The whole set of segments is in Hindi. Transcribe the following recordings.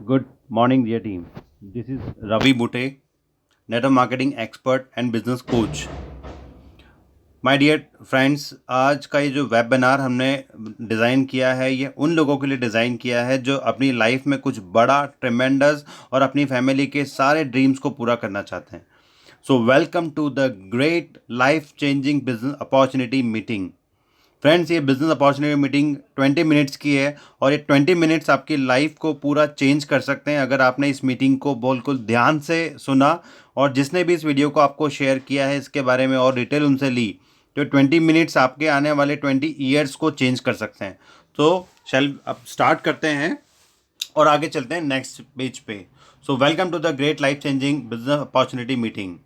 Good morning, dear team. This is Ravi Bute, network marketing expert and business coach. My dear friends, आज का ये जो वेबिनार हमने डिज़ाइन किया है ये उन लोगों के लिए डिज़ाइन किया है जो अपनी लाइफ में कुछ बड़ा ट्रेमेंडस और अपनी फैमिली के सारे ड्रीम्स को पूरा करना चाहते हैं. So welcome to the great life changing business opportunity meeting. Friends, ये बिजनेस अपॉर्चुनिटी मीटिंग 20 मिनट्स की है और ये 20 मिनट्स आपकी लाइफ को पूरा चेंज कर सकते हैं अगर आपने इस मीटिंग को बिल्कुल ध्यान से सुना और जिसने भी इस वीडियो को आपको शेयर किया है इसके बारे में और डिटेल उनसे ली तो 20 मिनट्स आपके आने वाले 20 ईयर्स को चेंज कर सकते हैं. तो चल अब स्टार्ट करते हैं और आगे चलते हैं नेक्स्ट पेज पे. So welcome to the great life changing business opportunity meeting.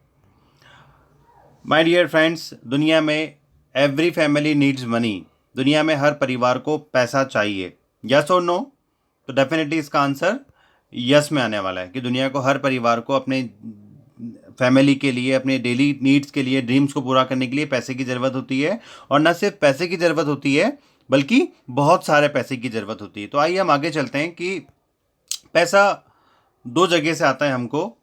My dear friends, दुनिया में एवरी फैमिली नीड्स मनी. दुनिया में हर परिवार को पैसा चाहिए. यस और नो? तो डेफिनेटली इसका आंसर यस में आने वाला है कि दुनिया को हर परिवार को अपने फैमिली के लिए, अपने डेली नीड्स के लिए, ड्रीम्स को पूरा करने के लिए पैसे की ज़रूरत होती है. और न सिर्फ पैसे की ज़रूरत होती है बल्कि बहुत सारे पैसे की ज़रूरत होती है. तो आइए हम आगे चलते हैं कि पैसा दो जगह से आता है हमको.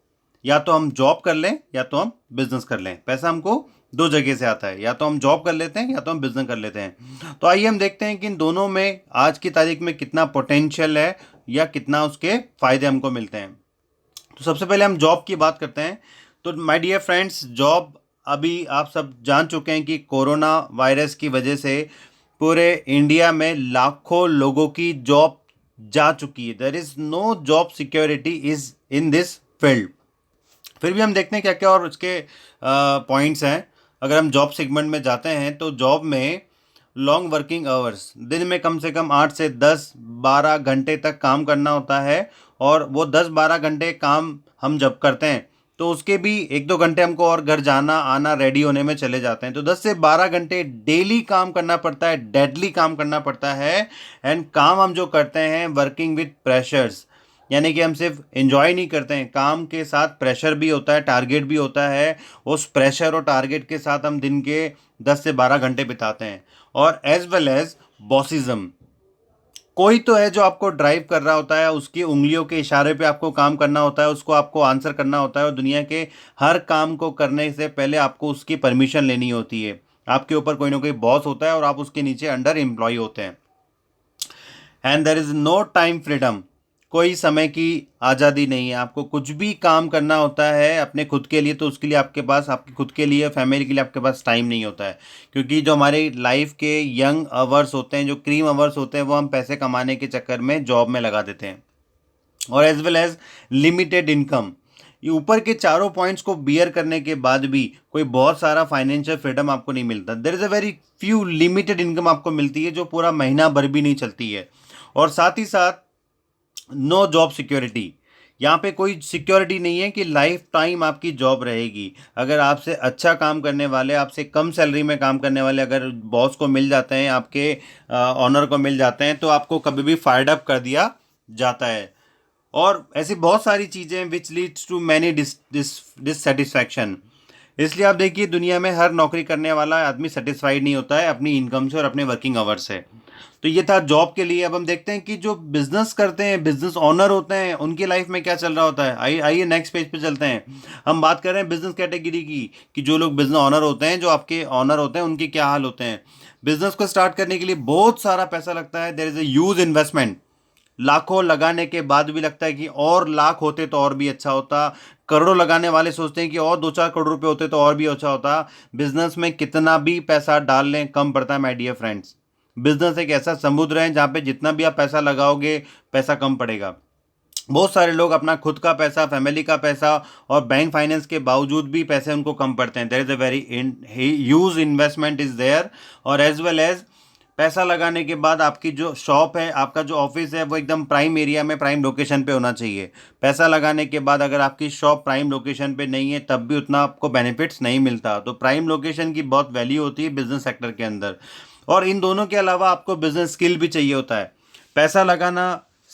या तो हम जॉब कर लें या तो हम बिजनेस कर लें. पैसा हमको दो जगह से आता है, या तो हम जॉब कर लेते हैं या तो हम बिजनेस कर लेते हैं. तो आइए हम देखते हैं कि इन दोनों में आज की तारीख में कितना पोटेंशियल है या कितना उसके फ़ायदे हमको मिलते हैं. तो सबसे पहले हम जॉब की बात करते हैं. तो माय डियर फ्रेंड्स, जॉब अभी आप सब जान चुके हैं कि कोरोना वायरस की वजह से पूरे इंडिया में लाखों लोगों की जॉब जा चुकी है. There is no job security is in this field. फिर भी हम देखते हैं क्या क्या और उसके पॉइंट्स हैं. अगर हम जॉब सेगमेंट में जाते हैं तो जॉब में लॉन्ग वर्किंग आवर्स, दिन में कम से कम 8 से 10-12 घंटे तक काम करना होता है. और वो 10-12 घंटे काम हम जब करते हैं तो उसके भी 1-2 घंटे हमको और घर जाना आना रेडी होने में चले जाते हैं. तो 10 से 12 घंटे डेली काम करना पड़ता है, डेडली काम करना पड़ता है. एंड काम हम जो करते हैं वर्किंग विथ प्रेशर्स, यानी कि हम सिर्फ एंजॉय नहीं करते हैं, काम के साथ प्रेशर भी होता है, टारगेट भी होता है. उस प्रेशर और टारगेट के साथ हम दिन के 10 से 12 घंटे बिताते हैं. और एज वेल एज बॉसिज्म, कोई तो है जो आपको ड्राइव कर रहा होता है, उसकी उंगलियों के इशारे पे आपको काम करना होता है, उसको आपको आंसर करना होता है. और दुनिया के हर काम को करने से पहले आपको उसकी परमिशन लेनी होती है. आपके ऊपर कोई ना कोई बॉस होता है और आप उसके नीचे अंडर एम्प्लॉय होते हैं. And there is no time freedom, कोई समय की आज़ादी नहीं है. आपको कुछ भी काम करना होता है अपने खुद के लिए तो उसके लिए आपके पास, आपके खुद के लिए, फैमिली के लिए आपके पास टाइम नहीं होता है. क्योंकि जो हमारे लाइफ के यंग आवर्स होते हैं, जो क्रीम आवर्स होते हैं, वो हम पैसे कमाने के चक्कर में जॉब में लगा देते हैं. और as well as limited income. ये ऊपर के चारों पॉइंट्स को बियर करने के बाद भी कोई बहुत सारा फाइनेंशियल फ्रीडम आपको नहीं मिलता. There is a very few limited income आपको मिलती है जो पूरा महीना भर भी नहीं चलती है. और साथ ही साथ नो जॉब सिक्योरिटी. यहाँ पे कोई सिक्योरिटी नहीं है कि लाइफ टाइम आपकी जॉब रहेगी. अगर आपसे अच्छा काम करने वाले, आपसे कम सैलरी में काम करने वाले अगर बॉस को मिल जाते हैं, आपके ऑनर को मिल जाते हैं, तो आपको कभी भी फायर्ड अप कर दिया जाता है. और ऐसी बहुत सारी चीज़ें which leads to many dissatisfaction. इसलिए आप देखिए दुनिया में हर नौकरी करने वाला आदमी सेटिस्फाइड नहीं होता है अपनी इनकम से और अपने वर्किंग आवर्स से. तो ये था जॉब के लिए. अब हम देखते हैं कि जो बिजनेस करते हैं, बिजनेस ओनर होते हैं, उनकी लाइफ में क्या चल रहा होता है. आइए आइए नेक्स्ट पेज पे चलते हैं. हम बात कर रहे हैं बिजनेस कैटेगरी की कि जो लोग बिजनेस ओनर होते हैं, जो आपके ओनर होते हैं, उनके क्या हाल होते हैं. बिजनेस को स्टार्ट करने के लिए बहुत सारा पैसा लगता है. There is a huge investment. लाखों लगाने के बाद भी लगता है कि और लाख होते तो और भी अच्छा होता. करोड़ों लगाने वाले सोचते हैं कि और 2-4 करोड़ रुपए होते तो और भी अच्छा होता. बिजनेस में कितना भी पैसा डाल लें कम पड़ता है माय डियर फ्रेंड्स. बिजनेस एक ऐसा समुद्र है जहाँ पे जितना भी आप पैसा लगाओगे पैसा कम पड़ेगा. बहुत सारे लोग अपना खुद का पैसा, फैमिली का पैसा और बैंक फाइनेंस के बावजूद भी पैसे उनको कम पड़ते हैं. There is a very huge investment is there. और एज वेल एज पैसा लगाने के बाद आपकी जो शॉप है, आपका जो ऑफिस है, वो एकदम प्राइम एरिया में, प्राइम लोकेशन पे होना चाहिए. पैसा लगाने के बाद अगर आपकी शॉप प्राइम लोकेशन पे नहीं है तब भी उतना आपको बेनिफिट्स नहीं मिलता. तो प्राइम लोकेशन की बहुत वैल्यू होती है बिजनेस सेक्टर के अंदर. और इन दोनों के अलावा आपको बिजनेस स्किल भी चाहिए होता है. पैसा लगाना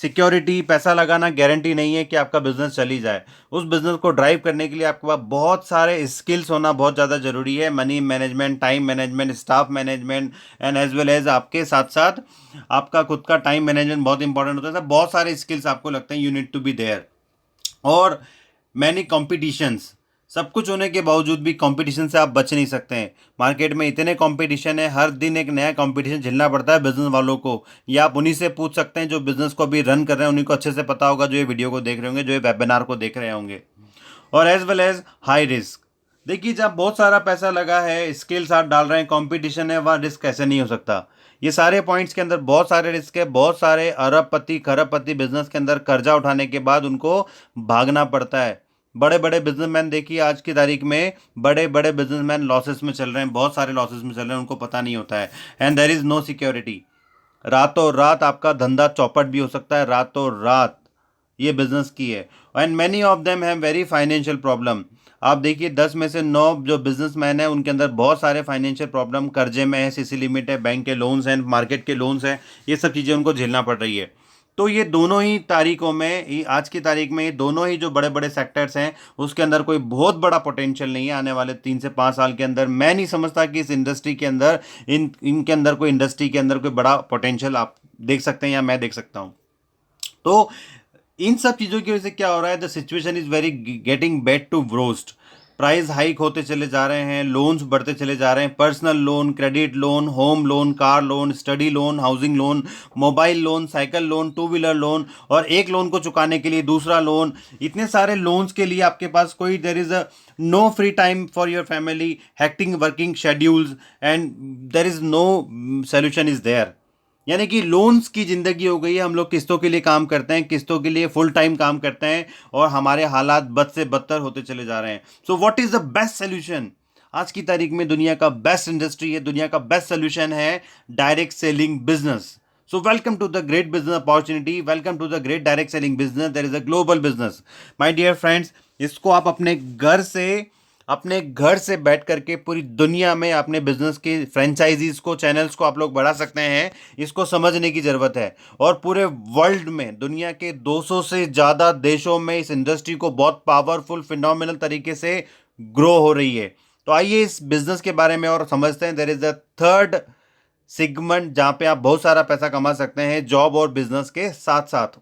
सिक्योरिटी, पैसा लगाना गारंटी नहीं है कि आपका बिजनेस चल ही जाए। उस बिजनेस को ड्राइव करने के लिए आपके पास बहुत सारे स्किल्स होना बहुत ज़्यादा ज़रूरी है। Money management, time management, staff management and as well as आपके साथ साथ आपका खुद का टाइम मैनेजमेंट बहुत इंपॉर्टेंट होता है। सब बहुत सारे स्किल्स आपको लगते हैं you need to be there. और मैनी कॉम्पिटिशन्स, सब कुछ होने के बावजूद भी कंपटीशन से आप बच नहीं सकते हैं। मार्केट में इतने कंपटीशन है, हर दिन एक नया कंपटीशन झेलना पड़ता है बिजनेस वालों को। या आप उन्हीं से पूछ सकते हैं जो बिजनेस को अभी रन कर रहे हैं, उन्हीं को अच्छे से पता होगा, जो ये वीडियो को देख रहे होंगे, जो ये वेबिनार को देख रहे होंगे। और as well as high risk. देखिए, जब बहुत सारा पैसा लगा है, स्किल्स आप डाल रहे हैं, कंपटीशन है, वहाँ रिस्क कैसे नहीं हो सकता। ये सारे पॉइंट्स के अंदर बहुत सारे रिस्क है। बहुत सारे अरबपति खरबपति बिजनेस के अंदर कर्जा उठाने के बाद उनको भागना पड़ता है। बड़े बड़े बिजनेसमैन देखिए, आज की तारीख में बड़े बड़े बिजनेसमैन लॉसेस में चल रहे हैं, बहुत सारे लॉसेस में चल रहे हैं, उनको पता नहीं होता है। And there is no security. रातों रात आपका धंधा चौपट भी हो सकता है, रातों रात। ये बिजनेस की है। And many of them have very financial problem. आप देखिए 10 में से 9 जो बिजनेसमैन है उनके अंदर बहुत सारे फाइनेंशियल प्रॉब्लम, कर्जे में है, सीसी लिमिट है, बैंक के लोन्स हैं, मार्केट के लोन्स हैं, ये सब चीज़ें उनको झेलना पड़ रही है। तो ये दोनों ही तारीखों में, आज की तारीख में ये दोनों ही जो बड़े बड़े सेक्टर्स हैं उसके अंदर कोई बहुत बड़ा पोटेंशियल नहीं है आने वाले 3 से 5 साल के अंदर। मैं नहीं समझता कि इस इंडस्ट्री के अंदर, इनके अंदर कोई, इंडस्ट्री के अंदर कोई बड़ा पोटेंशियल आप देख सकते हैं या मैं देख सकता हूँ। तो इन सब चीज़ों की वजह से क्या हो रहा है, the situation is very getting bad to worst. Price hike होते चले जा रहे हैं, लोन्स बढ़ते चले जा रहे हैं, personal loan, credit loan, home loan, car loan, study loan, housing loan, mobile loan, cycle loan, two wheeler loan, और एक लोन को चुकाने के लिए दूसरा लोन। इतने सारे लोन्स के लिए आपके पास कोई, there is a no free time for your family, hectic working schedules, and there is no solution is there. यानी कि लोन्स की ज़िंदगी हो गई है। हम लोग किस्तों के लिए काम करते हैं, किस्तों के लिए फुल टाइम काम करते हैं, और हमारे हालात बद से बदतर होते चले जा रहे हैं। So what is the best solution? आज की तारीख में दुनिया का बेस्ट इंडस्ट्री है, दुनिया का बेस्ट सोल्यूशन है direct selling business. So welcome to the great business opportunity, welcome to the great direct selling business. There is a global business my dear friends. इसको आप अपने घर से बैठ करके पूरी दुनिया में अपने बिजनेस की फ्रेंचाइजीज को, चैनल्स को आप लोग बढ़ा सकते हैं। इसको समझने की ज़रूरत है। और पूरे वर्ल्ड में, दुनिया के 200 से ज़्यादा देशों में इस इंडस्ट्री को बहुत पावरफुल, फिनोमिनल तरीके से ग्रो हो रही है। तो आइए इस बिजनेस के बारे में और समझते हैं। There is the third segment जहाँ पे आप बहुत सारा पैसा कमा सकते हैं जॉब और बिजनेस के साथ साथ।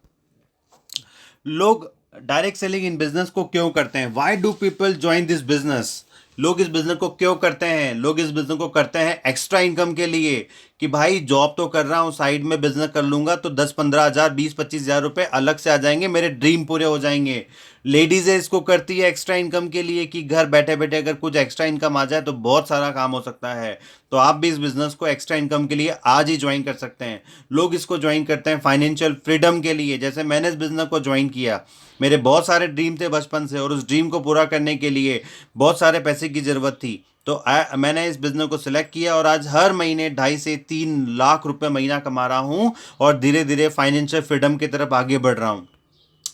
लोग डायरेक्ट सेलिंग इन बिजनेस को क्यों करते हैं? Why do people join this business? लोग इस बिजनेस को क्यों करते हैं? लोग इस बिजनेस को करते हैं एक्स्ट्रा इनकम के लिए, कि भाई जॉब तो कर रहा हूँ, साइड में बिजनेस कर लूंगा तो 10-15 हज़ार, 20-25 हज़ार रुपए अलग से आ जाएंगे, मेरे ड्रीम पूरे हो जाएंगे। लेडीज़ इसको करती है एक्स्ट्रा इनकम के लिए, कि घर बैठे बैठे अगर कुछ एक्स्ट्रा इनकम आ जाए तो बहुत सारा काम हो सकता है। तो आप भी इस बिजनेस को एक्स्ट्रा इनकम के लिए आज ही ज्वाइन कर सकते हैं। लोग इसको ज्वाइन करते हैं फाइनेंशियल फ्रीडम के लिए, जैसे मैंने इस बिजनेस को ज्वाइन किया। मेरे बहुत सारे ड्रीम थे बचपन से, और उस ड्रीम को पूरा करने के लिए बहुत सारे पैसे की ज़रूरत थी। तो मैंने इस बिज़नेस को सिलेक्ट किया, और आज हर महीने 2.5 से 3 लाख रुपए महीना कमा रहा हूँ, और धीरे धीरे फाइनेंशियल फ्रीडम की तरफ आगे बढ़ रहा हूँ।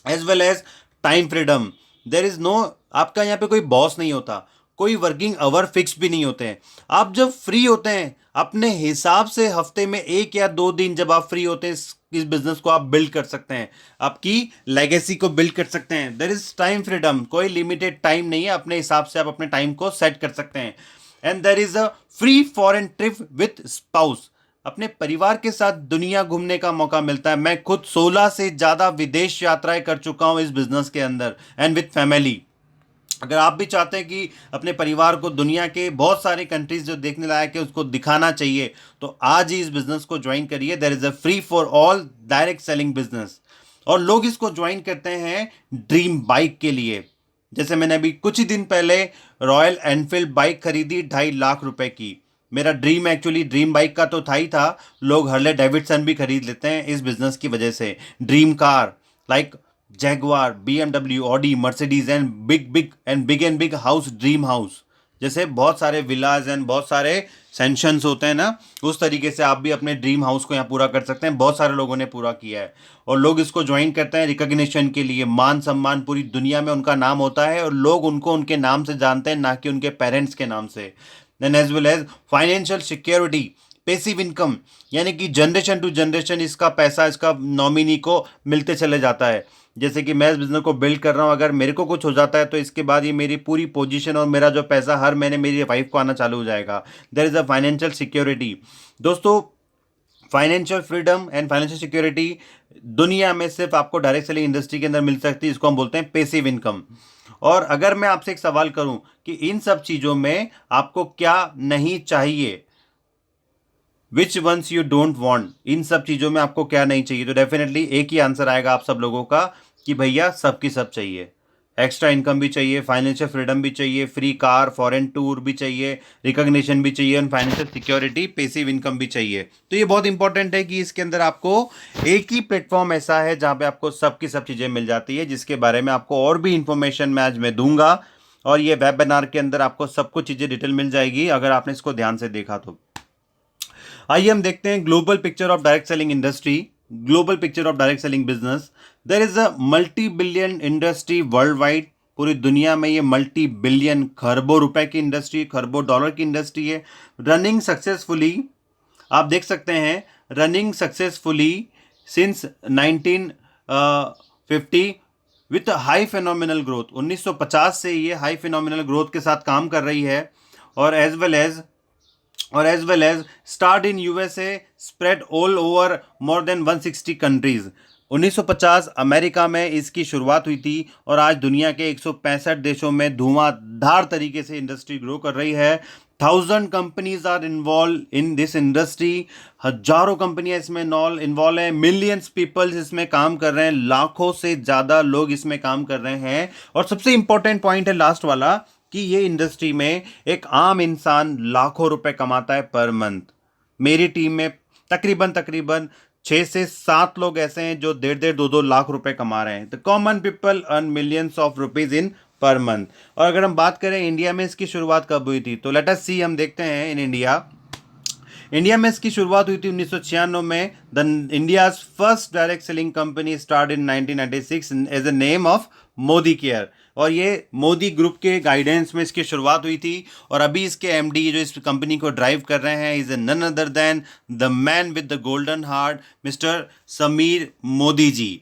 As well as time freedom. There is no, आपका यहाँ पे कोई बॉस नहीं होता, कोई वर्किंग आवर फिक्स भी नहीं होते हैं। आप जब फ्री होते हैं अपने हिसाब से, हफ्ते में 1 या 2 दिन जब आप फ्री होते हैं, इस बिजनेस को आप बिल्ड कर सकते हैं, आपकी लेगेसी को बिल्ड कर सकते हैं। देयर इज टाइम फ्रीडम, कोई लिमिटेड टाइम नहीं है, अपने हिसाब से आप अपने टाइम को सेट कर सकते हैं। And there is a free foreign trip with spouse, अपने परिवार के साथ दुनिया घूमने का मौका मिलता है। मैं खुद 16 से ज़्यादा विदेश यात्राएं कर चुका हूं इस बिजनेस के अंदर, एंड विथ फैमिली। अगर आप भी चाहते हैं कि अपने परिवार को दुनिया के बहुत सारे कंट्रीज जो देखने लायक है उसको दिखाना चाहिए, तो आज ही इस बिजनेस को ज्वाइन करिए। There is a free for all direct selling business. और लोग इसको ज्वाइन करते हैं ड्रीम बाइक के लिए। जैसे मैंने अभी कुछ ही दिन पहले रॉयल एनफील्ड बाइक खरीदी 2.5 लाख रुपए की। मेरा ड्रीम, एक्चुअली ड्रीम बाइक का तो था ही था, लोग हार्ले डेविडसन भी खरीद लेते हैं इस बिजनेस की वजह से। Dream car like Jaguar, BMW, Audi, Mercedes, and big house, dream house. जैसे बहुत सारे विलाज एंड बहुत सारे सेंशंस होते हैं ना, उस तरीके से आप भी अपने ड्रीम हाउस को यहाँ पूरा कर सकते हैं। बहुत सारे लोगों ने पूरा किया है, और लोग इसको ज्वाइन करते हैं रिकॉग्निशन के लिए, मान सम्मान, पूरी दुनिया में उनका नाम होता है, और लोग उनको उनके नाम से जानते हैं, ना कि उनके पेरेंट्स के नाम से। Then as well as financial security, passive income, यानी कि जनरेशन टू जनरेशन इसका पैसा इसका नॉमिनी को मिलते चले जाता है। जैसे कि मैं इस बिजनेस को बिल्ड कर रहा हूँ, अगर मेरे को कुछ हो जाता है तो इसके बाद ये मेरी पूरी पोजीशन और मेरा जो पैसा हर महीने मेरी वाइफ को आना चालू हो जाएगा। There is a financial security. दोस्तों, financial freedom and financial security दुनिया में सिर्फ आपको डायरेक्ट सेलिंग इंडस्ट्री के अंदर मिल सकती है। इसको हम बोलते हैं पैसिव इनकम। और अगर मैं आपसे एक सवाल करूं कि इन सब चीजों में आपको क्या नहीं चाहिए, विच वंस यू डोंट वांट, इन सब चीजों में आपको क्या नहीं चाहिए, तो डेफिनेटली एक ही आंसर आएगा आप सब लोगों का कि भैया सबकी सब चाहिए। एक्स्ट्रा इनकम भी चाहिए, फाइनेंशियल फ्रीडम भी चाहिए, फ्री कार, फॉरेन टूर भी चाहिए, रिकॉग्निशन भी चाहिए, और फाइनेंशियल सिक्योरिटी, पैसिव इनकम भी चाहिए। तो ये बहुत इंपॉर्टेंट है कि इसके अंदर आपको एक ही प्लेटफॉर्म ऐसा है जहाँ पे आपको सबकी सब चीज़ें मिल जाती है, जिसके बारे में आपको और भी इंफॉर्मेशन मैं आज मैं दूंगा। और ये वेबिनार के अंदर आपको सब कुछ चीज़ें डिटेल मिल जाएगी अगर आपने इसको ध्यान से देखा तो। आइए हम देखते हैं global picture of direct selling industry, global picture of direct selling business. There is a multi billion industry worldwide. पूरी दुनिया में ये मल्टी बिलियन, खरबों रुपए की इंडस्ट्री, खरबों डॉलर की इंडस्ट्री है, रनिंग सक्सेसफुली। आप देख सकते हैं, running successfully since 1950 with high phenomenal growth. 1950 से ये हाई फिनोमिनल ग्रोथ के साथ काम कर रही है। और as well as start in USA, spread all over more than 160 countries। 1950 America में इसकी शुरुआत हुई थी और आज दुनिया के 165 देशों में धुआंधार तरीके से इंडस्ट्री ग्रो कर रही है। 1000 companies are involved in this industry. हजारों कंपनियां इसमें इन्वॉल्व हैं। मिलियंस पीपल्स इसमें काम कर रहे हैं, लाखों से ज़्यादा लोग इसमें काम कर रहे हैं। और सबसे इंपॉर्टेंट पॉइंट है लास्ट वाला कि ये इंडस्ट्री में एक आम इंसान लाखों रुपए कमाता है पर मंथ। मेरी टीम में तकरीबन 6 से 7 लोग ऐसे हैं जो 1.5-2 लाख रुपए कमा रहे हैं। The common people earn millions of rupees in per month. और अगर हम बात करें इंडिया में इसकी शुरुआत कब हुई थी, तो लेट अस सी, हम देखते हैं इन इंडिया में इसकी शुरुआत हुई थी 1996 में। The India's first direct selling company start in 1996 as a name of Modicare. और ये मोदी ग्रुप के गाइडेंस में इसकी शुरुआत हुई थी। और अभी इसके एमडी जो इस कंपनी को ड्राइव कर रहे हैं is none other than the man with the golden heart, mister Sameer Modi ji.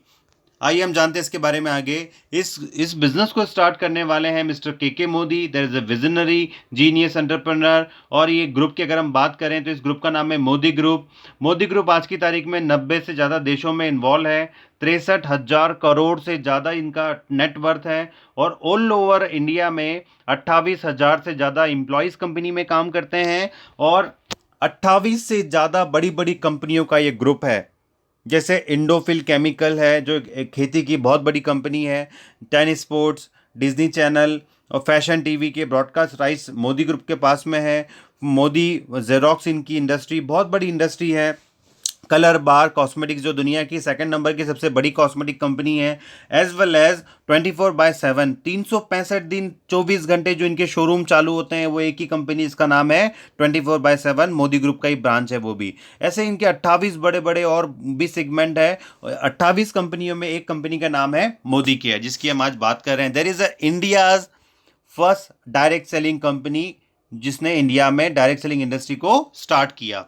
आइए हम जानते हैं इसके बारे में आगे। इस बिजनेस को स्टार्ट करने वाले हैं mister K Modi. There is a visionary genius entrepreneur. और ये ग्रुप की अगर हम बात करें तो इस ग्रुप का नाम है मोदी ग्रुप। मोदी ग्रुप आज की तारीख में 90 से ज़्यादा देशों में इन्वॉल्व है। 63,000 करोड़ से ज़्यादा इनका नेटवर्थ है। और ऑल ओवर इंडिया में 28,000 से ज़्यादा एम्प्लॉयज़ कंपनी में काम करते हैं। और 28 से ज़्यादा बड़ी बड़ी कंपनियों का ये ग्रुप है, जैसे इंडोफिल केमिकल है जो एक खेती की बहुत बड़ी कंपनी है, 10 स्पोर्ट्स, डिज्नी चैनल और फैशन टीवी के ब्रॉडकास्ट राइट्स मोदी ग्रुप के पास में है। मोदी जेरोक्स इनकी इंडस्ट्री बहुत बड़ी इंडस्ट्री है। कलर बार कॉस्मेटिक्स जो दुनिया की सेकंड नंबर की सबसे बड़ी कॉस्मेटिक कंपनी है। एज वेल एज 24/7 365 दिन 24 घंटे जो इनके शोरूम चालू होते हैं वो एक ही कंपनी, इसका नाम है 24/7, मोदी ग्रुप का ही ब्रांच है वो भी। ऐसे इनके 28 बड़े बड़े और भी सेगमेंट है। 28 कंपनियों में एक कंपनी का नाम है मोदी केयर, जिसकी हम आज बात कर रहे हैं। There is a India's first direct selling company जिसने इंडिया में डायरेक्ट सेलिंग इंडस्ट्री को स्टार्ट किया।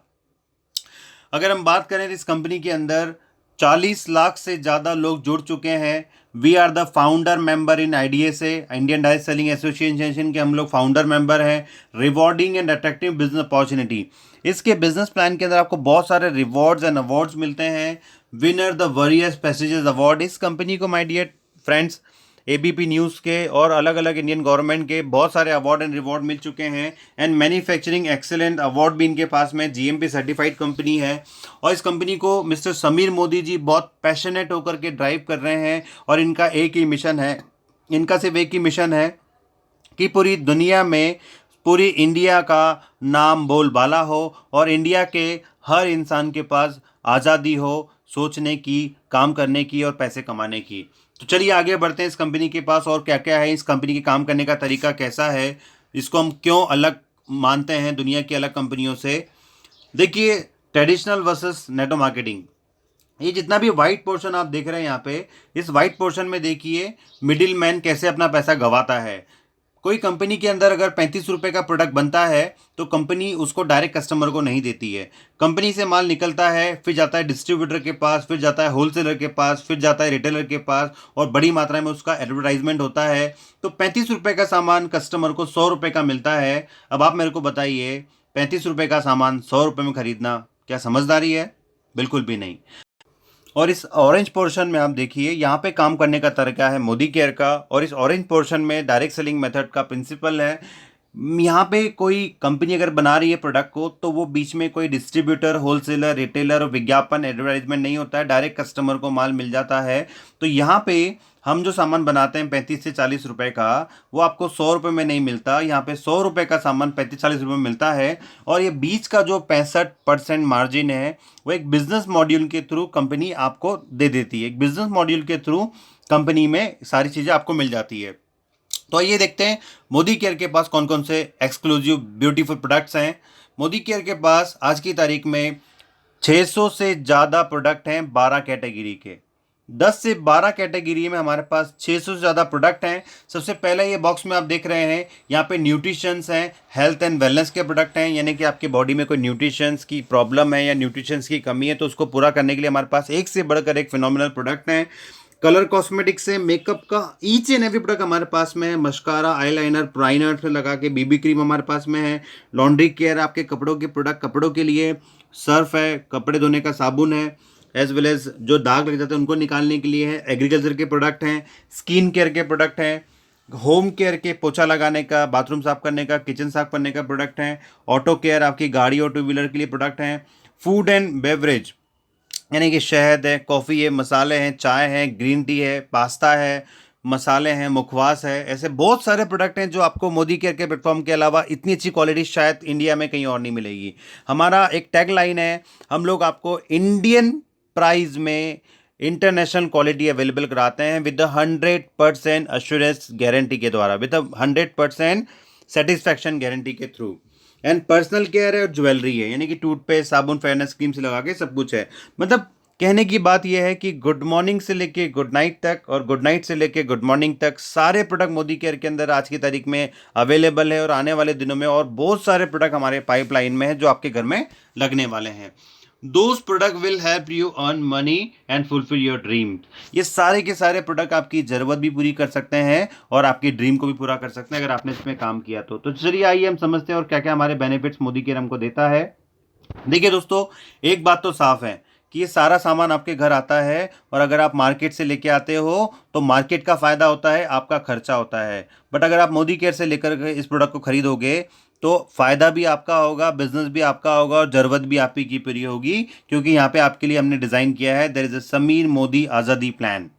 अगर हम बात करें इस कंपनी के अंदर 40 लाख से ज़्यादा लोग जुड़ चुके हैं। We are the founder member in IDSA, Indian direct selling association के हम लोग फाउंडर मेंबर हैं। Rewarding and attractive business opportunity, इसके बिजनेस प्लान के अंदर आपको बहुत सारे रिवॉर्ड्स एंड अवार्ड्स मिलते हैं। Winner the various prestigious award, इस कंपनी को my dear friends ABP news के और अलग अलग इंडियन गवर्नमेंट के बहुत सारे अवार्ड एंड रिवॉर्ड मिल चुके हैं। एंड मैन्युफैक्चरिंग एक्सेलेंट अवार्ड भी इनके पास में, GMP सर्टिफाइड कंपनी है। और इस कंपनी को मिस्टर समीर मोदी जी बहुत पैशनेट होकर के ड्राइव कर रहे हैं। और इनका एक ही मिशन है, इनका सिर्फ एक ही मिशन है कि पूरी दुनिया में पूरी इंडिया का नाम बोलबाला हो और इंडिया के हर इंसान के पास आज़ादी हो सोचने की, काम करने की और पैसे कमाने की। तो चलिए आगे बढ़ते हैं इस कंपनी के पास और क्या क्या है, इस कंपनी के काम करने का तरीका कैसा है, इसको हम क्यों अलग मानते हैं दुनिया की अलग कंपनियों से। देखिए, ट्रेडिशनल वर्सेस नेटो मार्केटिंग, ये जितना भी वाइट पोर्शन आप देख रहे हैं यहाँ पे, इस वाइट पोर्शन में देखिए मिडिल मैन कैसे अपना पैसा गंवाता है। कोई कंपनी के अंदर अगर 35 रुपये का प्रोडक्ट बनता है तो कंपनी उसको डायरेक्ट कस्टमर को नहीं देती है। कंपनी से माल निकलता है, फिर जाता है डिस्ट्रीब्यूटर के पास, फिर जाता है होलसेलर के पास, फिर जाता है रिटेलर के पास, और बड़ी मात्रा में उसका एडवर्टाइजमेंट होता है। तो 35 रुपये का सामान कस्टमर को 100 रुपये का मिलता है। अब आप मेरे को बताइए, 35 रुपये का सामान 100 रुपये में खरीदना क्या समझदारी है? बिल्कुल भी नहीं। और इस ऑरेंज पोर्शन में आप देखिए, यहाँ पे काम करने का तरीका है मोदी केयर का, और इस ऑरेंज पोर्शन में डायरेक्ट सेलिंग मेथड का प्रिंसिपल है। यहाँ पे कोई कंपनी अगर बना रही है प्रोडक्ट को, तो वो बीच में कोई डिस्ट्रीब्यूटर, होलसेलर, रिटेलर और विज्ञापन, एडवर्टाइजमेंट नहीं होता है, डायरेक्ट कस्टमर को माल मिल जाता है। तो यहाँ पे हम जो सामान बनाते हैं 35 से 40 रुपए का, वो आपको 100 रुपये में नहीं मिलता। यहाँ पे 100 रुपये का सामान 35-40 रुपये में मिलता है। और ये बीच का जो 65% मार्जिन है, वो एक बिजनेस मॉड्यूल के थ्रू कंपनी आपको दे देती है। एक बिजनेस मॉड्यूल के थ्रू कंपनी में सारी चीज़ें आपको मिल जाती है। तो आइए देखते हैं मोदी केयर के पास कौन कौन से एक्सक्लूसिव ब्यूटीफुल प्रोडक्ट्स हैं। मोदी केयर के पास आज की तारीख में 600 से ज़्यादा प्रोडक्ट हैं 12 कैटेगरी के। 10 से 12 कैटेगरी में हमारे पास 600 से ज़्यादा प्रोडक्ट हैं। सबसे पहले ये बॉक्स में आप देख रहे हैं, यहाँ पे न्यूट्रिशंस हैं, हेल्थ एंड वेलनेस के प्रोडक्ट हैं, यानी कि आपकी बॉडी में कोई न्यूट्रिशंस की प्रॉब्लम है या न्यूट्रिशंस की कमी है तो उसको पूरा करने के लिए हमारे पास एक से बढ़कर एक फिनोमिनल प्रोडक्ट हैं। कलर कॉस्मेटिक्स से मेकअप का ईच एंड एवरी प्रोडक्ट हमारे पास में है। मस्कारा, आईलाइनर, प्राइनर से लगा के बीबी क्रीम हमारे पास में है। लॉन्ड्री केयर, आपके कपड़ों के प्रोडक्ट, कपड़ों के लिए सर्फ है, कपड़े धोने का साबुन है, एज वेल एज जो दाग लग जाते हैं उनको निकालने के लिए है। एग्रीकल्चर के प्रोडक्ट हैं, स्किन केयर के प्रोडक्ट हैं, होम केयर के पोछा लगाने का, बाथरूम साफ करने का, किचन साफ करने का प्रोडक्ट हैं। ऑटो केयर, आपकी गाड़ी और टू व्हीलर के लिए प्रोडक्ट हैं। फूड एंड बेवरेज, यानी कि शहद है, कॉफ़ी है, मसाले हैं, चाय है, ग्रीन टी है, पास्ता है, मसाले हैं, मुखवास है। ऐसे बहुत सारे प्रोडक्ट हैं जो आपको मोदी केयर के प्लेटफॉर्म के अलावा इतनी अच्छी क्वालिटी शायद इंडिया में कहीं और नहीं मिलेगी। हमारा एक टैग लाइन है, हम लोग आपको इंडियन प्राइस में इंटरनेशनल क्वालिटी अवेलेबल कराते हैं विद 100% अश्योरेंस गारंटी के द्वारा, विद 100% सेटिस्फैक्शन गारंटी के थ्रू। एंड पर्सनल केयर है और ज्वेलरी है, यानी कि टूथपेस्ट, साबुन, फेयरनेस क्रीम से लगा के सब कुछ है। मतलब कहने की बात यह है कि गुड मॉर्निंग से लेके गुड नाइट तक और गुड नाइट से लेके गुड मॉर्निंग तक सारे प्रोडक्ट मोदी केयर के अंदर आज की तारीख में अवेलेबल है, और आने वाले दिनों में और बहुत सारे प्रोडक्ट हमारे पाइपलाइन में है जो आपके घर में लगने वाले हैं। Those product will help you earn money and fulfill your dream। ये सारे के सारे प्रोडक्ट आपकी ज़रूरत भी पूरी कर सकते हैं और आपकी ड्रीम को भी पूरा कर सकते हैं अगर आपने इसमें काम किया तो चलिए आइए हम समझते हैं और क्या क्या हमारे बेनिफिट्स मोदी केयर हमको देता है। देखिए दोस्तों, एक बात तो साफ है कि ये सारा सामान आपके घर आता है, और अगर आप मार्केट से लेके आते हो तो मार्केट का फ़ायदा होता है, आपका खर्चा होता है। बट अगर आप मोदी केयर से लेकर इस प्रोडक्ट को खरीदोगे तो फ़ायदा भी आपका होगा, बिजनेस भी आपका होगा, और ज़रूरत भी आप ही की पूरी होगी, क्योंकि यहाँ पे आपके लिए हमने डिज़ाइन किया है there is a Sameer Modi Azadi plan.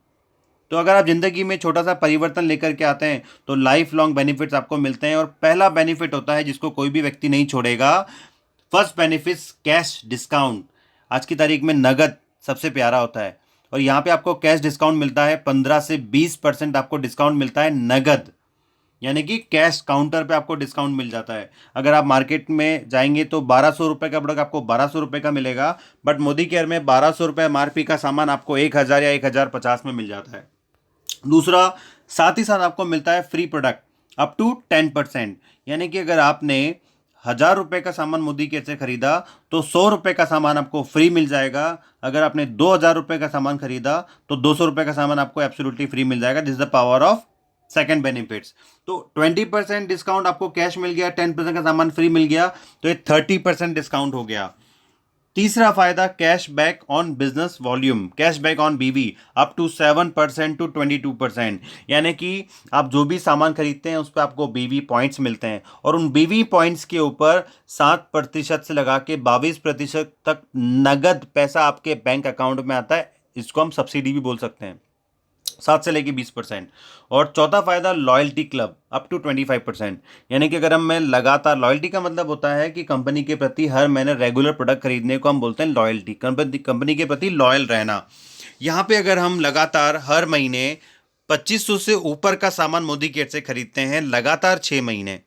तो अगर आप ज़िंदगी में छोटा सा परिवर्तन लेकर के आते हैं तो लाइफ लॉन्ग बेनिफिट्स आपको मिलते हैं, और पहला बेनिफिट होता है जिसको कोई भी व्यक्ति नहीं छोड़ेगा। First benefit, cash discount. आज की तारीख में नगद सबसे प्यारा होता है, और यहाँ पे आपको कैश डिस्काउंट मिलता है 15 से 20% आपको डिस्काउंट मिलता है नगद, यानी कि कैश काउंटर पे आपको डिस्काउंट मिल जाता है। अगर आप मार्केट में जाएंगे तो 1200 रुपये का प्रोडक्ट आपको 1200 रुपये का मिलेगा, बट मोदी केयर में 1200 रुपये MRP का सामान आपको 1000 या 1050 में मिल जाता है। दूसरा, साथ ही साथ आपको मिलता है फ्री प्रोडक्ट अप टू 10%, यानी कि अगर आपने 1000 रुपये का सामान मोदी केयर से खरीदा तो 100 रुपये का सामान आपको फ्री मिल जाएगा। अगर आपने 2000 रुपये का सामान खरीदा तो 200 रुपये का सामान आपको एब्सोल्युटली फ्री मिल जाएगा। This is the power of second benefits. तो 20% डिस्काउंट आपको कैश मिल गया, 10% का सामान फ्री मिल गया, तो ये 30% डिस्काउंट हो गया। तीसरा फायदा, cash back on business volume, cash back on बीवी अप टू 7% टू 22%, यानी कि आप जो भी सामान खरीदते हैं उस पर आपको बीवी पॉइंट्स मिलते हैं, और उन बीवी पॉइंट्स के ऊपर 7% से लगा के 22% तक नगद पैसा आपके बैंक अकाउंट में आता है। इसको हम सब्सिडी भी बोल सकते हैं, 7 से लेके 20%। और चौथा फायदा, लॉयल्टी क्लब अप टू 25%, यानी कि अगर हम मैं लगातार, लॉयल्टी का मतलब होता है कि कंपनी के प्रति हर महीने रेगुलर प्रोडक्ट खरीदने को हम बोलते हैं लॉयल्टी, कंपनी के प्रति लॉयल रहना। यहाँ पे अगर हम लगातार हर महीने 2500 से ऊपर का सामान मोदी केयर से खरीदते हैं लगातार 6 महीने,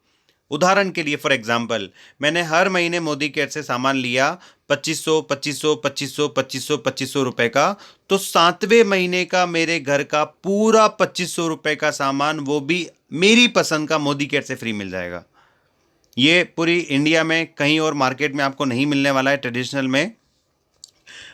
उदाहरण के लिए फॉर एग्जांपल मैंने हर महीने मोदी केयर से सामान लिया 2500 रुपए का, तो 7वें महीने का मेरे घर का पूरा 2500 रुपए का सामान वो भी मेरी पसंद का मोदी केयर से फ्री मिल जाएगा। ये पूरी इंडिया में कहीं और मार्केट में आपको नहीं मिलने वाला है। ट्रेडिशनल में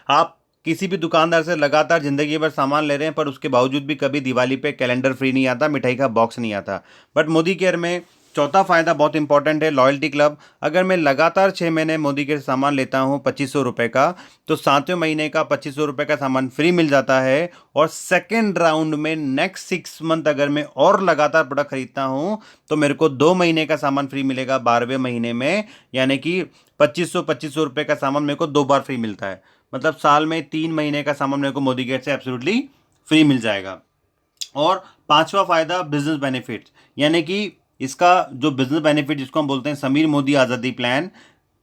आप किसी भी दुकानदार से लगातार ज़िंदगी भर सामान ले रहे हैं, पर उसके बावजूद भी कभी दिवाली पे कैलेंडर फ्री नहीं आता, मिठाई का बॉक्स नहीं आता। बट मोदी केयर में चौथा फ़ायदा बहुत इंपॉर्टेंट है, लॉयल्टी क्लब। अगर मैं लगातार 6 महीने मोदी केयर से सामान लेता हूँ 2500 रुपये का, तो 7वें महीने का 2500 रुपये का सामान फ्री मिल जाता है। और सेकेंड राउंड में नेक्स्ट 6 मंथ अगर मैं और लगातार प्रोडक्ट खरीदता हूँ तो मेरे को 2 महीने का सामान फ्री मिलेगा 12वें महीने में। यानी कि 2500 रुपये का सामान मेरे को 2 बार फ्री मिलता है। मतलब साल में 3 महीने का सामान मेरे को मोदी केयर से एब्सोल्युटली फ्री मिल जाएगा। और पांचवा फायदा बिजनेस बेनिफिट, यानी कि इसका जो बिजनेस बेनिफिट जिसको हम बोलते हैं समीर मोदी आज़ादी प्लान।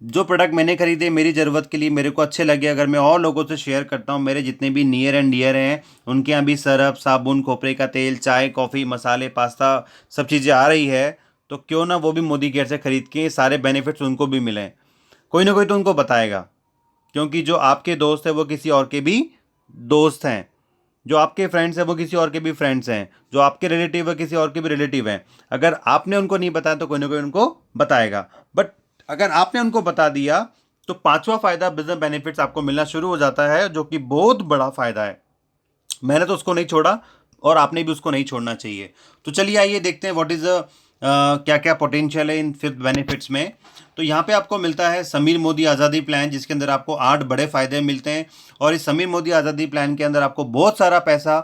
जो प्रोडक्ट मैंने खरीदे मेरी ज़रूरत के लिए, मेरे को अच्छे लगे, अगर मैं और लोगों से शेयर करता हूँ, मेरे जितने भी नियर एंड डियर हैं उनके यहाँ भी सरफ, साबुन, खोपरे का तेल, चाय, कॉफ़ी, मसाले, पास्ता सब चीज़ें आ रही है, तो क्यों ना वो भी मोदी केयर से खरीद के सारे बेनिफिट्स उनको भी मिलें। कोई ना कोई तो उनको बताएगा, क्योंकि जो आपके दोस्त है वो किसी और के भी दोस्त हैं, जो आपके फ्रेंड्स हैं वो किसी और के भी फ्रेंड्स हैं, जो आपके रिलेटिव है किसी और के भी रिलेटिव हैं। अगर आपने उनको नहीं बताया तो कोई ना कोई उनको बताएगा। बट अगर आपने उनको बता दिया तो पांचवा फायदा बिजनेस बेनिफिट्स आपको मिलना शुरू हो जाता है, जो कि बहुत बड़ा फायदा है। मैंने तो उसको नहीं छोड़ा और आपने भी उसको नहीं छोड़ना चाहिए। तो चलिए आइए देखते हैं व्हाट इज़ क्या क्या पोटेंशियल है इन 5th बेनिफिट्स में। तो यहाँ पे आपको मिलता है समीर मोदी आज़ादी प्लान, जिसके अंदर आपको 8 बड़े फ़ायदे मिलते हैं। और इस समीर मोदी आज़ादी प्लान के अंदर आपको बहुत सारा पैसा,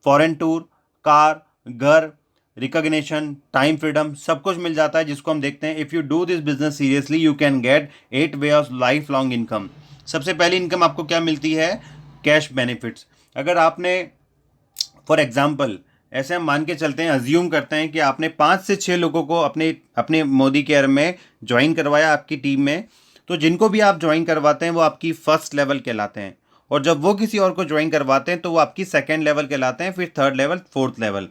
फॉरेन टूर, कार, घर, रिकॉग्निशन, टाइम फ्रीडम सब कुछ मिल जाता है, जिसको हम देखते हैं। If you do this business seriously you can get 8 way of life long income. सबसे पहली इनकम आपको क्या मिलती है? Cash benefits. अगर आपने फॉर एग्जाम्पल ऐसे हम मान के चलते हैं, अज्यूम करते हैं कि आपने 5 से 6 लोगों को अपने अपने मोदी केयर में ज्वाइन करवाया आपकी टीम में, तो जिनको भी आप ज्वाइन करवाते हैं वो आपकी फर्स्ट लेवल कहलाते हैं। और जब वो किसी और को ज्वाइन करवाते हैं तो वो आपकी सेकेंड लेवल कहलाते हैं, फिर थर्ड लेवल, फोर्थ लेवल।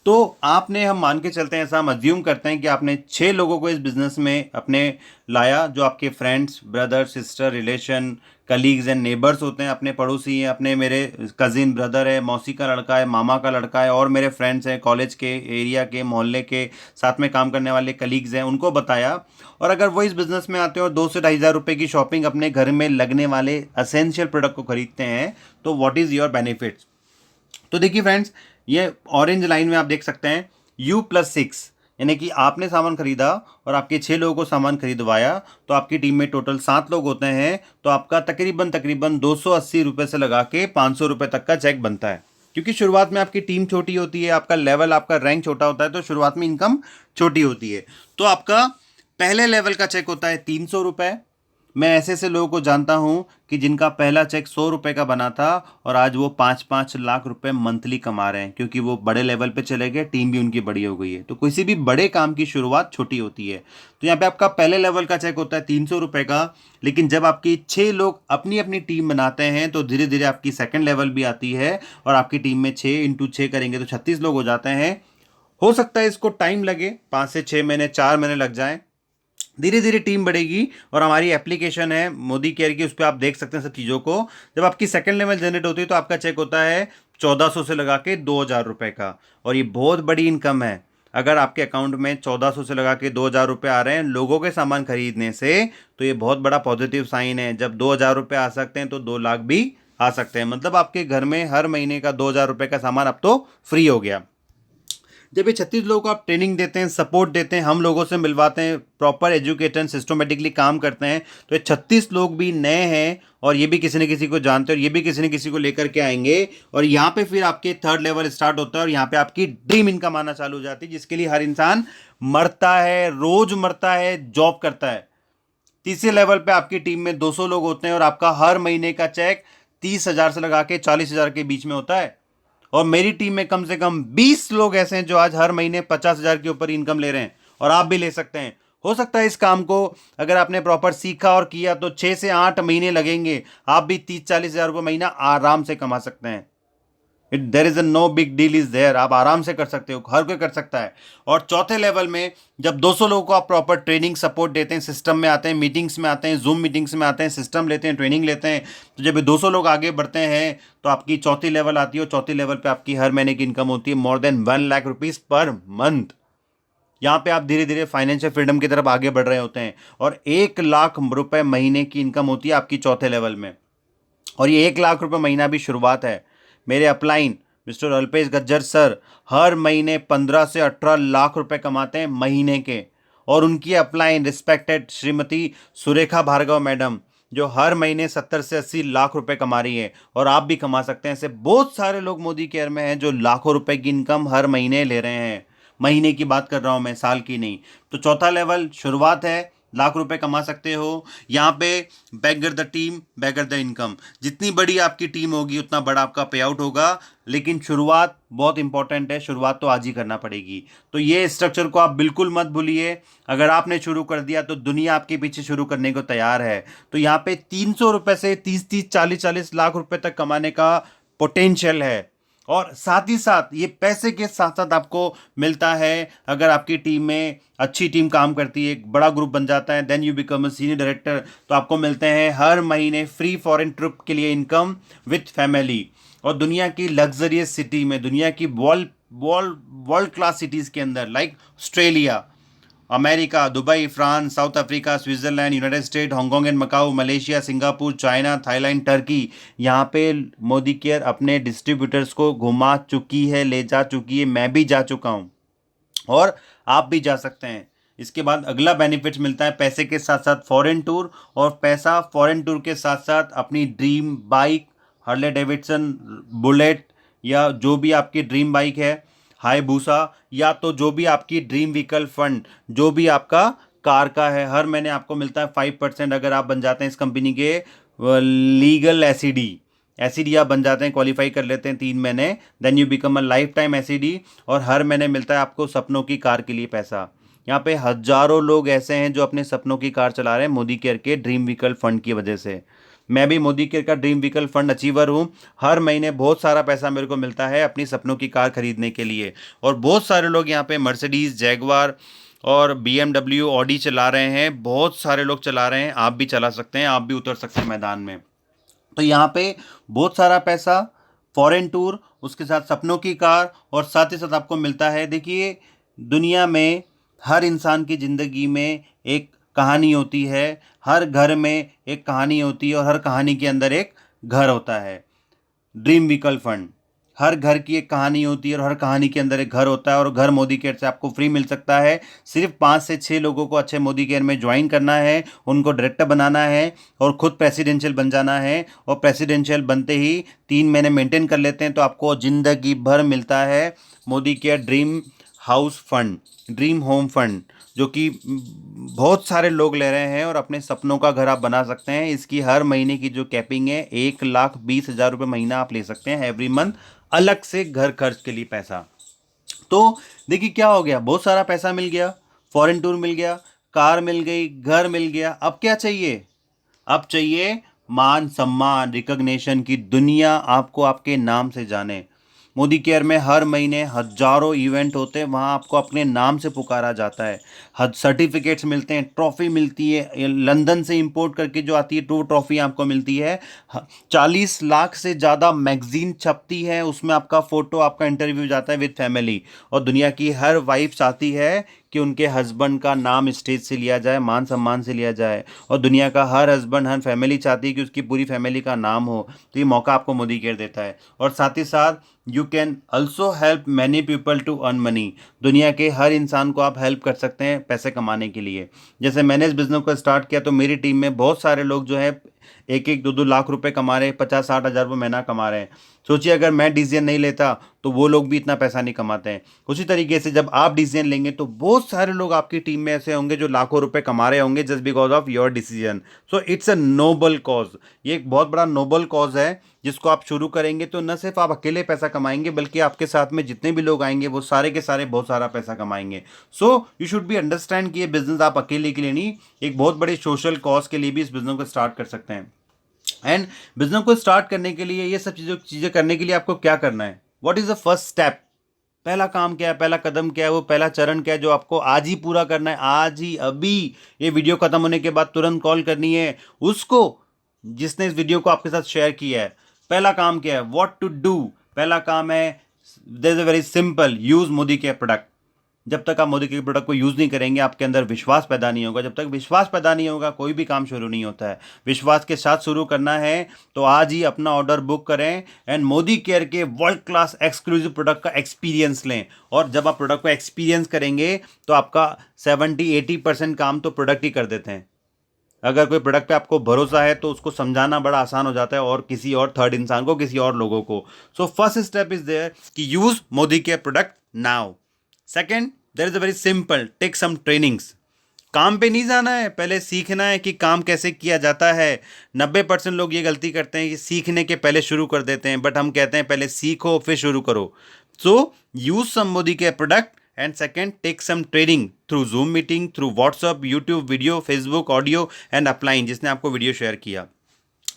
तो आपने, हम मान के चलते हैं, ऐसा हम अज्यूम करते हैं कि आपने 6 लोगों को इस बिज़नेस में अपने लाया, जो आपके friends, brother, sister, relation, colleagues and neighbours होते हैं, अपने पड़ोसी हैं, अपने मेरे कज़िन ब्रदर है, मौसी का लड़का है, मामा का लड़का है, और मेरे फ्रेंड्स हैं कॉलेज के, एरिया के, मोहल्ले के, साथ में काम करने वाले कलीग्स हैं, उनको बताया। और अगर वो इस बिज़नेस में आते हैं और 2 से 2,500 रुपये की शॉपिंग अपने घर में लगने वाले असेंशियल प्रोडक्ट को खरीदते हैं, तो व्हाट इज़ योर बेनिफिट्स? तो देखिए फ्रेंड्स, ये ऑरेंज लाइन में आप देख सकते हैं U+6, यानी कि आपने सामान खरीदा और आपके 6 लोगों को सामान खरीदवाया, तो आपकी टीम में टोटल 7 लोग होते हैं, तो आपका तकरीबन 280 रुपये से लगा के 500 रुपये तक का चेक बनता है। क्योंकि शुरुआत में आपकी टीम छोटी होती है, आपका लेवल, आपका रैंक छोटा होता है, तो शुरुआत में इनकम छोटी होती है। तो आपका पहले लेवल का चेक होता है 300 रुपये। मैं ऐसे ऐसे लोगों को जानता हूं कि जिनका पहला चेक 100 रुपये का बना था और आज वो 5-5 लाख रुपए मंथली कमा रहे हैं, क्योंकि वो बड़े लेवल पे चले गए, टीम भी उनकी बड़ी हो गई है। तो किसी भी बड़े काम की शुरुआत छोटी होती है। तो यहाँ पे आपका पहले लेवल का चेक होता है 300 रुपये का, लेकिन जब आपकी 6 लोग अपनी अपनी टीम बनाते हैं तो धीरे धीरे आपकी सेकेंड लेवल भी आती है, और आपकी टीम में 6 × 6 करेंगे तो 36 लोग हो जाते हैं। हो सकता है इसको टाइम लगे, 5 से 6 महीने, 4 महीने लग जाएं, धीरे धीरे टीम बढ़ेगी। और हमारी एप्लीकेशन है मोदी केयर की, उस पर आप देख सकते हैं सब चीज़ों को। जब आपकी सेकंड लेवल जनरेट होती है तो आपका चेक होता है 1400 से लगा के 2000 रुपये का, और ये बहुत बड़ी इनकम है। अगर आपके अकाउंट में 1400 से लगा के 2000 रुपये आ रहे हैं लोगों के सामान खरीदने से, तो ये बहुत बड़ा पॉजिटिव साइन है। जब 2000 रुपये आ सकते हैं तो 2 लाख भी आ सकते हैं। मतलब आपके घर में हर महीने का 2000 रुपये का सामान अब तो फ्री हो गया। जब ये 36 लोगों को आप ट्रेनिंग देते हैं, सपोर्ट देते हैं, हम लोगों से मिलवाते हैं, प्रॉपर एजुकेटर सिस्टमेटिकली काम करते हैं, तो ये 36 लोग भी नए हैं और ये भी किसी न किसी को जानते हैं और ये भी किसी न किसी को लेकर के आएंगे। और यहाँ पे फिर आपके थर्ड लेवल स्टार्ट होता है और यहाँ पे आपकी ड्रीम इनकम आना चालू हो जाती है, जिसके लिए हर इंसान मरता है, रोज मरता है, जॉब करता है। तीसरे लेवल पे आपकी टीम में 200 लोग होते हैं और आपका हर महीने का चेक 30,000 से लगा के 40,000 के बीच में होता है। और मेरी टीम में कम से कम 20 लोग ऐसे हैं जो आज हर महीने 50,000 के ऊपर इनकम ले रहे हैं, और आप भी ले सकते हैं। हो सकता है इस काम को अगर आपने प्रॉपर सीखा और किया तो 6 से 8 महीने लगेंगे, आप भी 30-40 हज़ार रुपये महीना आराम से कमा सकते हैं। There is a no big deal is there, आप आराम से कर सकते हो, हर कोई कर सकता है। और चौथे लेवल में जब 200 लोगों को आप प्रॉपर ट्रेनिंग सपोर्ट देते हैं, सिस्टम में आते हैं, मीटिंग्स में आते हैं, जूम मीटिंग्स में आते हैं, सिस्टम लेते हैं, ट्रेनिंग लेते हैं, तो जब ये 200 लोग आगे बढ़ते हैं तो आपकी चौथी लेवल आती है, और चौथी लेवल पे आपकी हर महीने की इनकम होती है more than 1 lakh rupees per month. यहाँ पे आप धीरे धीरे फाइनेंशियल फ्रीडम की तरफ आगे बढ़ रहे होते हैं, और 1 लाख रुपए महीने की इनकम होती है आपकी चौथे लेवल में। और ये 1 लाख रुपए महीना भी शुरुआत है। मेरे upline mister Alpesh Gajjar sir हर महीने 15 से 18 लाख रुपए कमाते हैं महीने के। और उनकी upline respected Shrimati Surekha Bhargava madam, जो हर महीने 70 से 80 लाख रुपए कमा रही है, और आप भी कमा सकते हैं। ऐसे बहुत सारे लोग मोदी केयर में हैं जो लाखों रुपए की इनकम हर महीने ले रहे हैं। महीने की बात कर रहा हूं मैं, साल की नहीं। तो चौथा लेवल शुरुआत है, लाख रुपए कमा सकते हो। यहाँ पे bigger the team bigger the income, जितनी बड़ी आपकी टीम होगी उतना बड़ा आपका पे आउट होगा। लेकिन शुरुआत बहुत इंपॉर्टेंट है, शुरुआत तो आज ही करना पड़ेगी। तो ये स्ट्रक्चर को आप बिल्कुल मत भूलिए। अगर आपने शुरू कर दिया तो दुनिया आपके पीछे शुरू करने को तैयार है। तो यहाँ पे 300 रुपए से 30-30, 40-40 लाख रुपए तक कमाने का पोटेंशियल है। और साथ ही साथ ये पैसे के साथ साथ आपको मिलता है, अगर आपकी टीम में अच्छी टीम काम करती है, एक बड़ा ग्रुप बन जाता है, then you become a senior director, तो आपको मिलते हैं हर महीने फ्री फॉरेन ट्रिप के लिए इनकम विथ फैमिली। और दुनिया की लग्जरियस सिटी में, दुनिया की world world world class cities के अंदर, like Australia, America, Dubai, France, south Africa, Switzerland, United state, Hong Kong and Macau, Malaysia, Singapore, China, Thailand, Turkey, यहाँ पे मोदी केयर अपने डिस्ट्रीब्यूटर्स को घुमा चुकी है, ले जा चुकी है। मैं भी जा चुका हूँ, और आप भी जा सकते हैं। इसके बाद अगला बेनिफिट मिलता है पैसे के साथ साथ फॉरेन टूर, और पैसा फॉरेन टूर के साथ साथ अपनी dream bike, Harley Davidson, bullet, या जो भी आपकी ड्रीम बाइक है, हाई भूसा, या तो जो भी आपकी ड्रीम व्हीकल फंड, जो भी आपका कार का है, हर महीने आपको मिलता है 5%। अगर आप बन जाते हैं इस कंपनी के लीगल एसीडी, एसीडी आप बन जाते हैं, क्वालिफाई कर लेते हैं 3 महीने, then you become a life time ACD. और हर महीने मिलता है आपको सपनों की कार के लिए पैसा। यहाँ पे हजारों लोग ऐसे हैं जो अपने सपनों की कार चला रहे हैं मोदी केयर के ड्रीम व्हीकल फंड की वजह से। मैं भी मोदी केयर का ड्रीम व्हीकल फंड अचीवर हूँ। हर महीने बहुत सारा पैसा मेरे को मिलता है अपनी सपनों की कार खरीदने के लिए। और बहुत सारे लोग यहाँ पे मर्सिडीज, जैगवार और BMW, ऑडी चला रहे हैं, बहुत सारे लोग चला रहे हैं। आप भी चला सकते हैं, आप भी उतर सकते हैं मैदान में। तो यहाँ पे बहुत सारा पैसा, फॉरेन टूर, उसके साथ सपनों की कार, और साथ ही साथ आपको मिलता है। देखिए, दुनिया में हर इंसान की ज़िंदगी में एक कहानी होती है, हर घर में एक कहानी होती है, और हर कहानी के अंदर एक घर होता है। ड्रीम व्हीकल फंड, हर घर की एक कहानी होती है, और हर कहानी के अंदर एक घर होता है। और घर मोदी केयर से आपको फ्री मिल सकता है। सिर्फ 5 से 6 लोगों को अच्छे मोदी केयर में ज्वाइन करना है, उनको डायरेक्टर बनाना है, और खुद प्रेसिडेंशियल बन जाना है। और प्रेसिडेंशियल बनते ही 3 महीने मेंटेन कर लेते हैं तो आपको ज़िंदगी भर मिलता है Modi care dream house fund, dream home fund, जो कि बहुत सारे लोग ले रहे हैं, और अपने सपनों का घर आप बना सकते हैं। इसकी हर महीने की जो कैपिंग है, 1,20,000 रुपये महीना आप ले सकते हैं एवरी मंथ, अलग से घर खर्च के लिए पैसा। तो देखिए क्या हो गया, बहुत सारा पैसा मिल गया, फॉरेन टूर मिल गया, कार मिल गई, घर मिल गया। अब क्या चाहिए? अब चाहिए मान सम्मान, रिकग्निशन की दुनिया आपको आपके नाम से जाने। मोदी केयर में हर महीने हजारों इवेंट होते हैं, वहाँ आपको अपने नाम से पुकारा जाता है। हद सर्टिफिकेट्स मिलते हैं, ट्रॉफी मिलती है, ये लंदन से इंपोर्ट करके जो आती है तो ट्रॉफी आपको मिलती है। 40 लाख से ज़्यादा मैगजीन छपती है, उसमें आपका फ़ोटो, आपका इंटरव्यू जाता है विद फैमिली। और दुनिया की हर वाइफ चाहती है कि उनके हस्बैंड का नाम स्टेज से लिया जाए, मान सम्मान से लिया जाए। और दुनिया का हर हस्बैंड, हर फैमिली चाहती है कि उसकी पूरी फैमिली का नाम हो। तो ये मौका आपको मोदी केयर देता है। और साथ ही साथ you can also help many people to earn money. दुनिया के हर इंसान को आप हेल्प कर सकते हैं पैसे कमाने के लिए। जैसे मैंने इस बिज़नेस को स्टार्ट किया तो मेरी टीम में बहुत सारे लोग जो है 1-1, 2-2 लाख रुपए कमा रहे हैं, 50-60 हज़ार रुपये महीना कमा रहे हैं। सोचिए अगर मैं डिसीजन नहीं लेता तो वो लोग भी इतना पैसा नहीं कमाते हैं। उसी तरीके से जब आप डिसीजन लेंगे तो बहुत सारे लोग आपकी टीम में ऐसे होंगे जो लाखों रुपए कमा रहे होंगे just because of your decision. So it's a noble cause, ये एक बहुत बड़ा नोबल कॉज है जिसको आप शुरू करेंगे तो न सिर्फ आप अकेले पैसा कमाएंगे बल्कि आपके साथ में जितने भी लोग आएंगे वो सारे के सारे बहुत सारा पैसा कमाएंगे। So you should be understand कि ये बिजनेस आप अकेले के लिए नहीं, एक बहुत बड़े सोशल कॉज के लिए भी इस बिजनेस को स्टार्ट कर सकते हैं। एंड बिजनेस को स्टार्ट करने के लिए ये सब चीज़ें करने के लिए आपको क्या करना है, what is the first step, पहला काम क्या है, पहला कदम क्या है, वो पहला चरण क्या है जो आपको आज ही पूरा करना है, आज ही अभी ये वीडियो खत्म होने के बाद तुरंत कॉल करनी है उसको जिसने इस वीडियो को आपके साथ शेयर किया है। पहला काम क्या है, व्हाट टू डू, पहला काम है there is a very simple, use Modi के प्रोडक्ट। जब तक आप मोदी के प्रोडक्ट को यूज़ नहीं करेंगे आपके अंदर विश्वास पैदा नहीं होगा, जब तक विश्वास पैदा नहीं होगा कोई भी काम शुरू नहीं होता है। विश्वास के साथ शुरू करना है तो आज ही अपना ऑर्डर बुक करें एंड मोदी केयर के वर्ल्ड क्लास एक्सक्लूसिव प्रोडक्ट का एक्सपीरियंस लें। और जब आप प्रोडक्ट को एक्सपीरियंस करेंगे तो आपका 70-80% काम तो प्रोडक्ट ही कर देते हैं। अगर कोई प्रोडक्ट पे आपको भरोसा है तो उसको समझाना बड़ा आसान हो जाता है, और किसी और थर्ड इंसान को, किसी और लोगों को। So first step is there कि use Modi care product now. Second, there is a very simple, take some trainings. काम पे नहीं जाना है, पहले सीखना है कि काम कैसे किया जाता है। 90% लोग ये गलती करते हैं कि सीखने के पहले शुरू कर देते हैं, बट हम कहते हैं पहले सीखो फिर शुरू करो। So use some Modi care product and second, take some training through Zoom meeting, through WhatsApp, YouTube video, Facebook audio and upline, जिसने आपको वीडियो शेयर किया।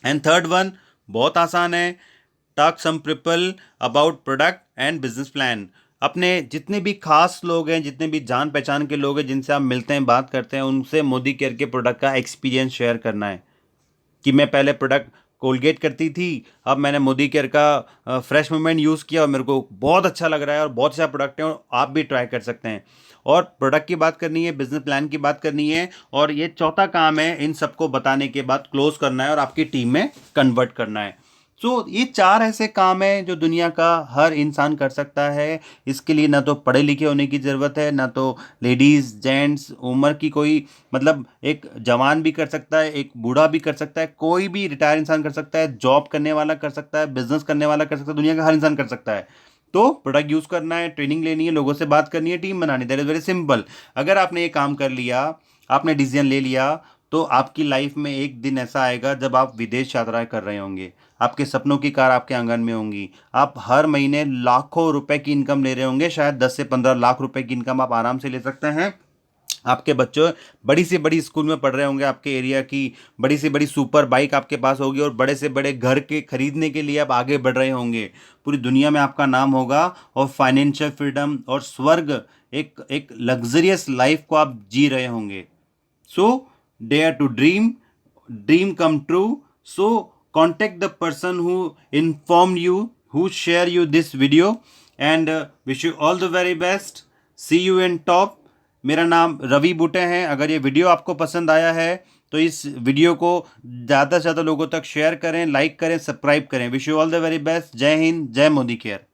एंड थर्ड वन बहुत आसान है, talk some people about product and business plan. अपने जितने भी खास लोग हैं, जितने भी जान पहचान के लोग हैं जिनसे आप मिलते हैं, बात करते हैं, उनसे मोदी केयर के प्रोडक्ट का एक्सपीरियंस शेयर करना है कि मैं पहले प्रोडक्ट कोलगेट करती थी, अब मैंने मोदी केयर का फ्रेश मूवमेंट यूज़ किया और मेरे को बहुत अच्छा लग रहा है और बहुत अच्छा प्रोडक्ट है और आप भी ट्राई कर सकते हैं। और प्रोडक्ट की बात करनी है, बिजनेस प्लान की बात करनी है, और ये चौथा काम है इन सबको बताने के बाद क्लोज करना है और आपकी टीम में कन्वर्ट करना है। सो ये चार ऐसे काम हैं जो दुनिया का हर इंसान कर सकता है। इसके लिए ना तो पढ़े लिखे होने की ज़रूरत है, ना तो लेडीज़ जेंट्स उम्र की कोई, मतलब एक जवान भी कर सकता है, एक बूढ़ा भी कर सकता है, कोई भी रिटायर इंसान कर सकता है, जॉब करने वाला कर सकता है, बिजनेस करने वाला कर सकता है, दुनिया का हर इंसान कर सकता है। तो प्रोडक्ट यूज़ करना है, ट्रेनिंग लेनी है, लोगों से बात करनी है, टीम बनानी है, दैट इज़ वेरी सिंपल। अगर आपने ये काम कर लिया, आपने डिसीजन ले लिया, तो आपकी लाइफ में एक दिन ऐसा आएगा जब आप विदेश यात्राएं कर रहे होंगे, आपके सपनों की कार आपके आंगन में होंगी, आप हर महीने लाखों रुपए की इनकम ले रहे होंगे, शायद 10 से 15 लाख रुपए की इनकम आप आराम से ले सकते हैं। आपके बच्चे बड़ी से बड़ी स्कूल में पढ़ रहे होंगे, आपके एरिया की बड़ी से बड़ी सुपर बाइक आपके पास होगी और बड़े से बड़े घर के खरीदने के लिए आप आगे बढ़ रहे होंगे। पूरी दुनिया में आपका नाम होगा और फाइनेंशियल फ्रीडम और स्वर्ग, एक एक लग्जरियस लाइफ को आप जी रहे होंगे। So dare to dream, dream come true. So contact the person who informed you, who share you this video, and wish you all the very best. See you in top. मेरा नाम रवि बुटे है। अगर ये वीडियो आपको पसंद आया है तो इस वीडियो को ज़्यादा से ज़्यादा लोगों तक शेयर करें, लाइक करें, सब्सक्राइब करें। Wish you all the very best. जय हिंद, जय मोदी केयर।